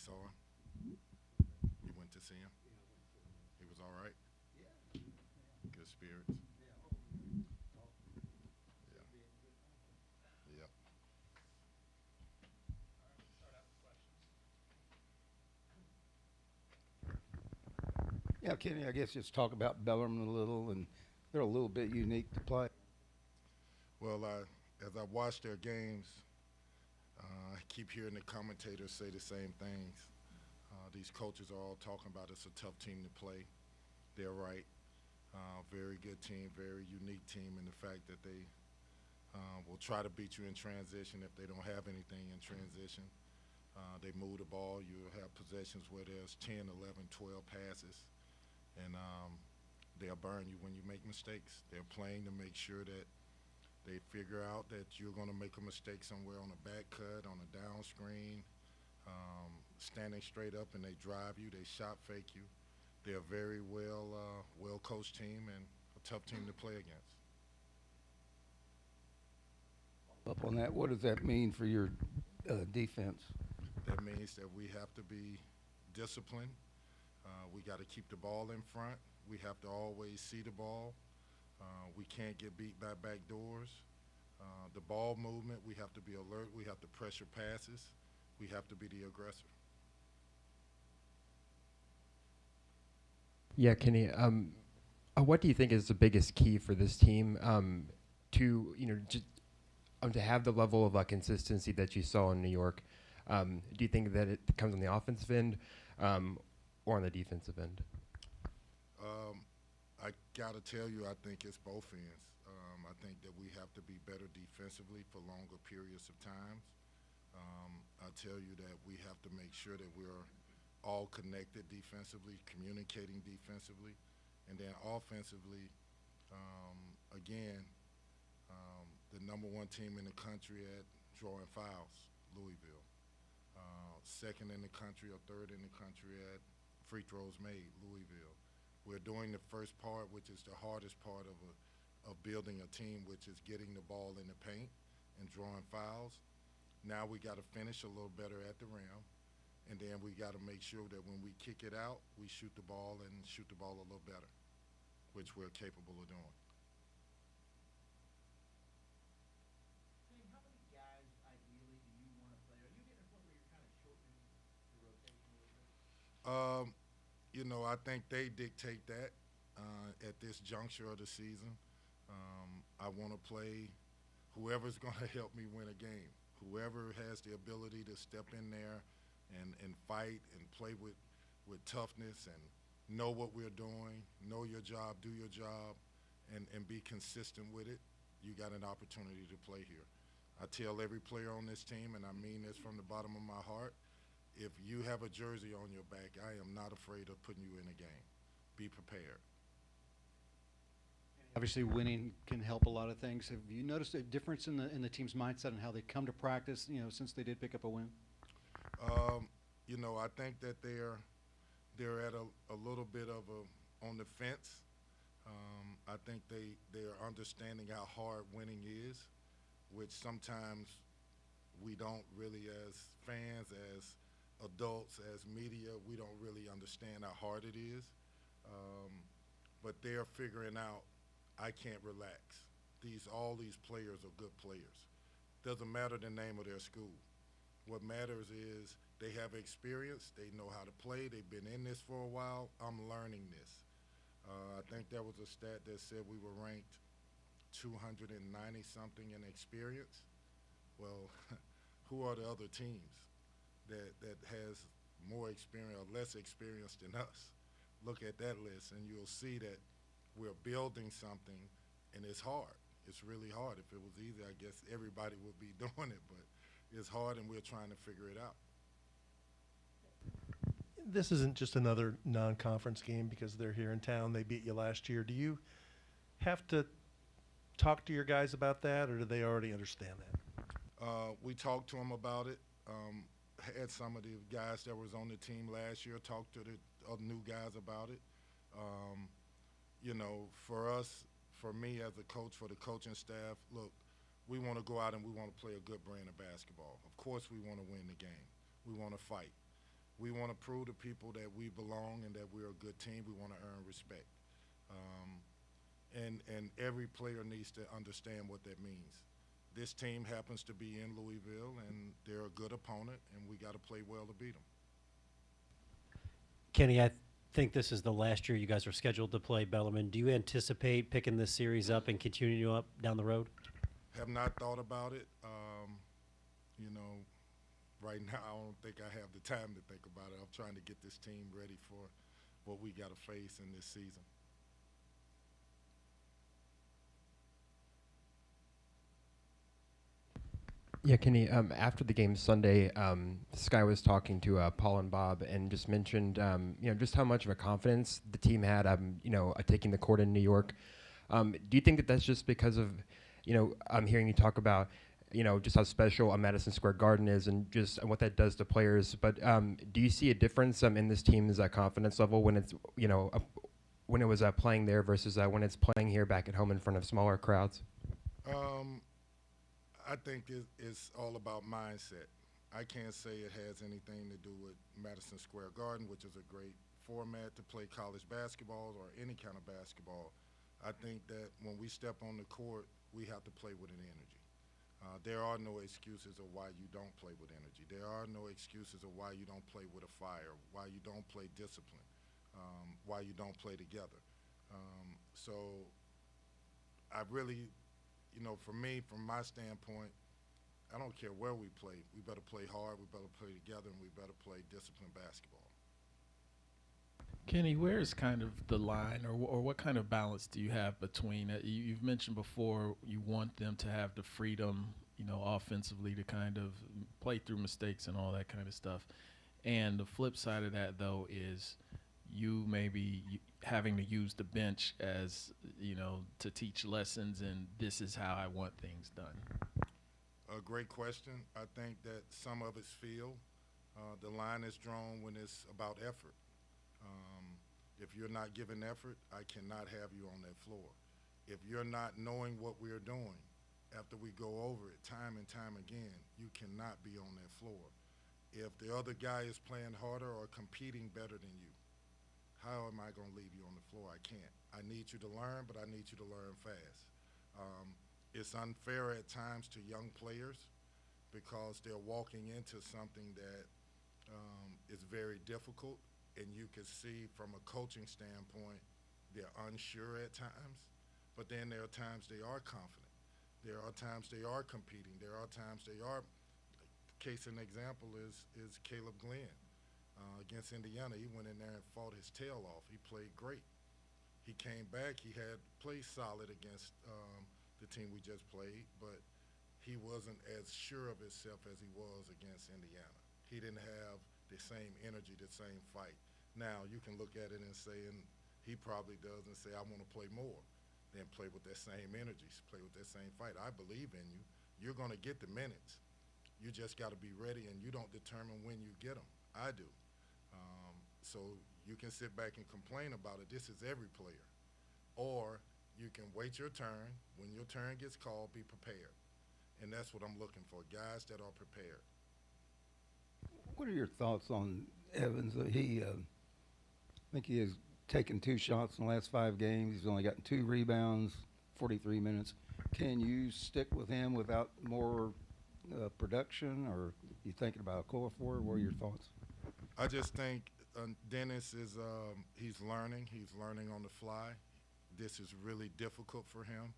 saw him? You went to see him? He was all right. Good spirits. Yeah. Yep. Yeah, Kenny, I guess just talk about Bellarmine a little, and they're a little bit unique to play. Well, as I watch their games, I keep hearing the commentators say the same things. These coaches are all talking about it's a tough team to play. They're right. Very good team, very unique team in the fact that they will try to beat you in transition if they don't have anything in transition. They move the ball. You have possessions where there's 10, 11, 12 passes, and they'll burn you when you make mistakes. They're playing to make sure that they figure out that you're going to make a mistake somewhere on a back cut, on a down screen, standing straight up, and they drive you. They shot fake you. They're a very well coached team and a tough team to play against. Up on that, what does that mean for your defense? That means that we have to be disciplined. We got to keep the ball in front. We have to always see the ball. We can't get beat by back doors. The ball movement, we have to be alert. We have to pressure passes. We have to be the aggressor. Yeah, Kenny. What do you think is the biggest key for this team to to have the level of consistency that you saw in New York? Do you think that it comes on the offensive end or on the defensive end? I got to tell you, I think it's both ends. I think that we have to be better defensively for longer periods of time. I tell you that we have to make sure that we're all connected defensively, communicating defensively, and then offensively, again, the number one team in the country at drawing fouls, Louisville. Second in the country or third in the country at free throws made, Louisville. We're doing the first part, which is the hardest part of building a team, which is getting the ball in the paint and drawing fouls. Now we got to finish a little better at the rim, and then we got to make sure that when we kick it out, we shoot the ball and shoot the ball a little better, which we're capable of doing. Shane, how many guys ideally do you want to play? Are you getting to a point where you're kind of shortening the rotation a little bit? Um, I think they dictate that at this juncture of the season. I want to play whoever's going to help me win a game, whoever has the ability to step in there and fight and play with toughness and know what we're doing, know your job, do your job, and be consistent with it. You got an opportunity to play here. I tell every player on this team, and I mean this from the bottom of my heart, if you have a jersey on your back, I am not afraid of putting you in a game. Be prepared. Obviously, winning can help a lot of things. Have you noticed a difference in the team's mindset and how they come to practice? Since they did pick up a win. I think that they're at a little bit of on the fence. I think they're understanding how hard winning is, which sometimes we don't really, as fans, as adults, as media, we don't really understand how hard it is. But they're figuring out I can't relax. All these players are good players. Doesn't matter the name of their school. What matters is they have experience. They know how to play. They've been in this for a while. I'm learning this. I think there was a stat that said we were ranked 290 something in experience. Well, who are the other teams that has more experience or less experience than us? Look at that list, and you'll see that we're building something, and it's hard. It's really hard. If it was easy, I guess everybody would be doing it, but it's hard, and we're trying to figure it out. This isn't just another non-conference game because they're here in town. They beat you last year. Do you have to talk to your guys about that, or do they already understand that? We talked to them about it. Had some of the guys that was on the team last year talk to the other new guys about it. For us, for me as a coach, for the coaching staff, look, we want to go out and we want to play a good brand of basketball. Of course we want to win the game. We want to fight. We want to prove to people that we belong and that we're a good team. We want to earn respect. And every player needs to understand what that means. This team happens to be in Louisville, and they're a good opponent, and we got to play well to beat them. Kenny, I think this is the last year you guys are scheduled to play Bellarmine. Do you anticipate picking this series up and continuing up down the road? Have not thought about it. You know, right now I don't think I have the time to think about it. I'm trying to get this team ready for what we got to face in this season. Yeah, Kenny. After the game Sunday, Sky was talking to Paul and Bob and just mentioned, just how much of a confidence the team had, taking the court in New York. Do you think that that's just because of, I'm hearing you talk about, just how special Madison Square Garden is and just what that does to players. But do you see a difference in this team's confidence level when it's, when it was playing there versus when it's playing here back at home in front of smaller crowds? I think it's all about mindset. I can't say it has anything to do with Madison Square Garden, which is a great format to play college basketball or any kind of basketball. I think that when we step on the court, we have to play with an energy. There are no excuses of why you don't play with energy. There are no excuses of why you don't play with a fire, why you don't play discipline, why you don't play together. So I really, for me, from my standpoint, I don't care where we play. We better play hard, we better play together, and we better play disciplined basketball. Kenny, where is kind of the line, or what kind of balance do you have between you've mentioned before you want them to have the freedom, offensively to kind of play through mistakes and all that kind of stuff. And the flip side of that, though, is you maybe having to use the bench as, to teach lessons, and this is how I want things done. A great question. I think that some of it's feel. The line is drawn when it's about effort. If you're not giving effort, I cannot have you on that floor. If you're not knowing what we're doing after we go over it time and time again, you cannot be on that floor. If the other guy is playing harder or competing better than you, how am I going to leave you on the floor? I can't. I need you to learn, but I need you to learn fast. It's unfair at times to young players because they're walking into something that is very difficult, and you can see from a coaching standpoint they're unsure at times, but then there are times they are confident. There are times they are competing. There are times they are. Case in example is Caleb Glenn against Indiana. He went in there and fought his tail off. He played great. He came back. He had played solid against the team we just played, but he wasn't as sure of himself as he was against Indiana. He didn't have the same energy, the same fight. Now, you can look at it and say, and he probably does, and say, I want to play more. Then play with that same energy, play with that same fight. I believe in you. You're going to get the minutes. You just got to be ready, and you don't determine when you get them. I do. So you can sit back and complain about it. This is every player. Or you can wait your turn. When your turn gets called, be prepared. And that's what I'm looking for, guys that are prepared. What are your thoughts on Evans? I think he has taken 2 shots in the last 5 games. He's only gotten 2 rebounds, 43 minutes. Can you stick with him without more production, or you thinking about a core forward? What are your thoughts? I just think Dennis is he's learning. He's learning on the fly. This is really difficult for him.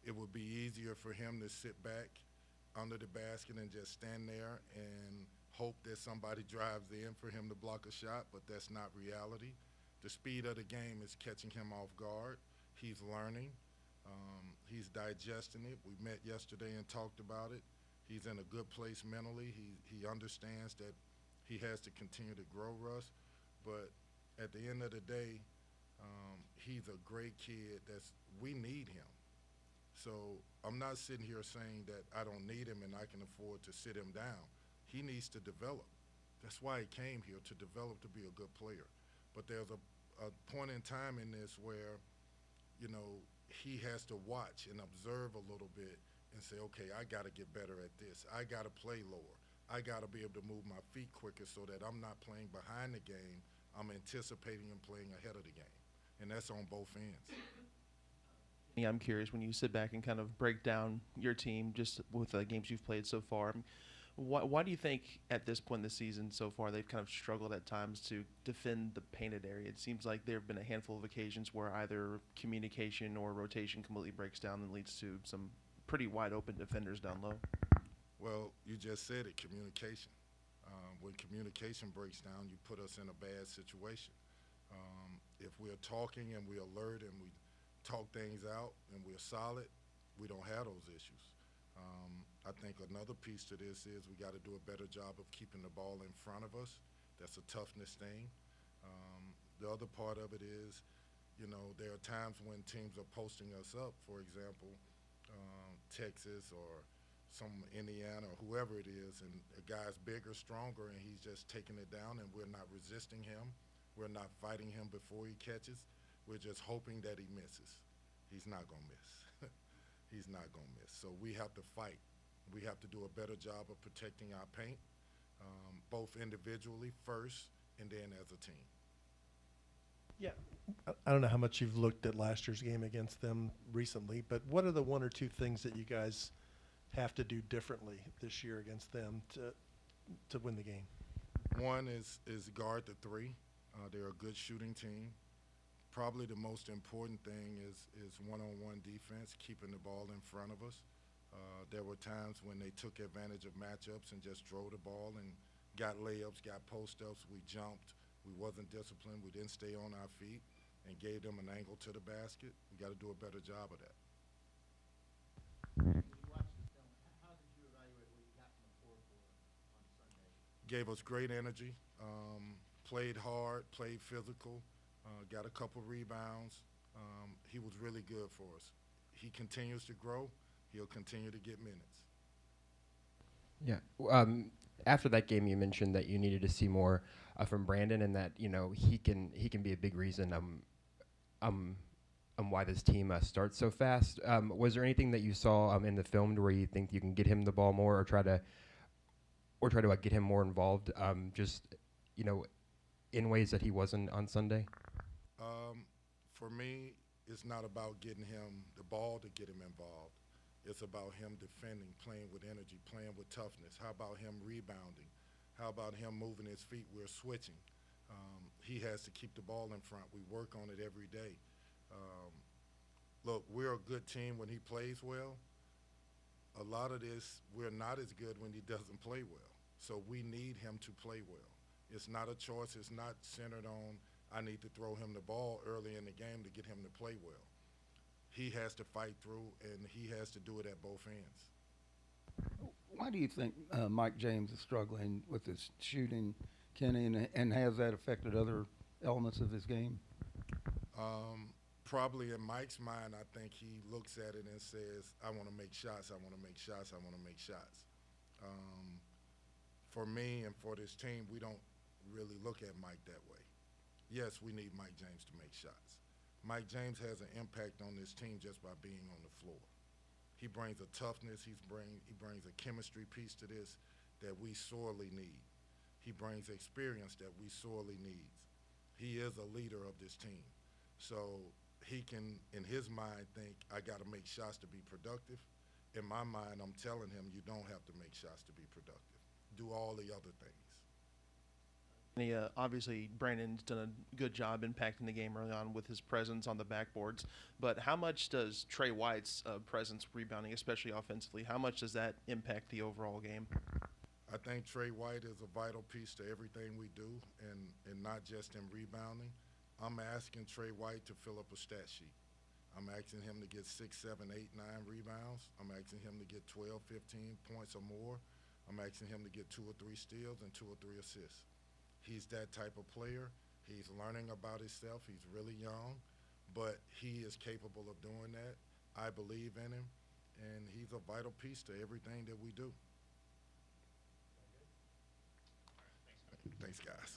It would be easier for him to sit back under the basket and just stand there and hope that somebody drives in for him to block a shot, but that's not reality. The speed of the game is catching him off guard. He's learning. He's digesting it. We met yesterday and talked about it. He's in a good place mentally. He understands that he has to continue to grow, Russ. But at the end of the day, he's a great kid. We need him. So I'm not sitting here saying that I don't need him and I can afford to sit him down. He needs to develop. That's why he came here, to develop, to be a good player. But there's a point in time in this where, he has to watch and observe a little bit and say, okay, I got to get better at this. I got to play lower. I got to be able to move my feet quicker so that I'm not playing behind the game. I'm anticipating and playing ahead of the game, and that's on both ends. Yeah, I'm curious when you sit back and kind of break down your team just with the games you've played so far. Why do you think at this point in the season so far they've kind of struggled at times to defend the painted area? It seems like there have been a handful of occasions where either communication or rotation completely breaks down and leads to some pretty wide open defenders down low. Well, you just said it, communication. When communication breaks down, you put us in a bad situation. If we're talking and we're alert and we talk things out and we're solid, we don't have those issues. I think another piece to this is we got to do a better job of keeping the ball in front of us. That's a toughness thing. The other part of it is, there are times when teams are posting us up, for example, Texas or some Indiana or whoever it is, and a guy's bigger, stronger, and he's just taking it down, and we're not resisting him. We're not fighting him before he catches. We're just hoping that he misses. He's not going to miss. He's not going to miss. So we have to fight. We have to do a better job of protecting our paint, both individually first and then as a team. Yeah. I don't know how much you've looked at last year's game against them recently, but what are the one or two things that you guys have to do differently this year against them to win the game? One is guard the three. They're a good shooting team. Probably the most important thing is one-on-one defense, keeping the ball in front of us. There were times when they took advantage of matchups and just drove the ball and got layups, got post-ups. We jumped. We wasn't disciplined. We didn't stay on our feet and gave them an angle to the basket. We got to do a better job of that. When you watch the film, how did you evaluate what you got from the floor on Sunday? Gave us great energy, played hard, played physical, got a couple rebounds. He was really good for us. He continues to grow. He'll continue to get minutes. Yeah. After that game, you mentioned that you needed to see more from Brandon, and that he can be a big reason why this team starts so fast. Was there anything that you saw in the film where you think you can get him the ball more, or try to get him more involved? In ways that he wasn't on Sunday. For me, it's not about getting him the ball to get him involved. It's about him defending, playing with energy, playing with toughness. How about him rebounding? How about him moving his feet? We're switching. He has to keep the ball in front. We work on it every day. Look, we're a good team when he plays well. A lot of this, we're not as good when he doesn't play well. So we need him to play well. It's not a choice. It's not centered on I need to throw him the ball early in the game to get him to play well. He has to fight through, and he has to do it at both ends. Why do you think Mike James is struggling with his shooting, Kenny, and has that affected other elements of his game? Probably in Mike's mind, I think he looks at it and says, I want to make shots, I want to make shots, I want to make shots. For me and for this team, we don't really look at Mike that way. Yes, we need Mike James to make shots. Mike James has an impact on this team just by being on the floor. He brings a toughness, he brings a chemistry piece to this that we sorely need. He brings experience that we sorely need. He is a leader of this team. So he can, in his mind, think, I got to make shots to be productive. In my mind, I'm telling him, you don't have to make shots to be productive. Do all the other things. Obviously, Brandon's done a good job impacting the game early on with his presence on the backboards. But how much does Trey White's presence rebounding, especially offensively, how much does that impact the overall game? I think Trey White is a vital piece to everything we do, and not just in rebounding. I'm asking Trey White to fill up a stat sheet. I'm asking him to get 6, 7, 8, 9 rebounds. I'm asking him to get 12, 15 points or more. I'm asking him to get 2 or 3 steals and 2 or 3 assists. He's that type of player. He's learning about himself. He's really young, but he is capable of doing that. I believe in him, and he's a vital piece to everything that we do. Thanks, guys.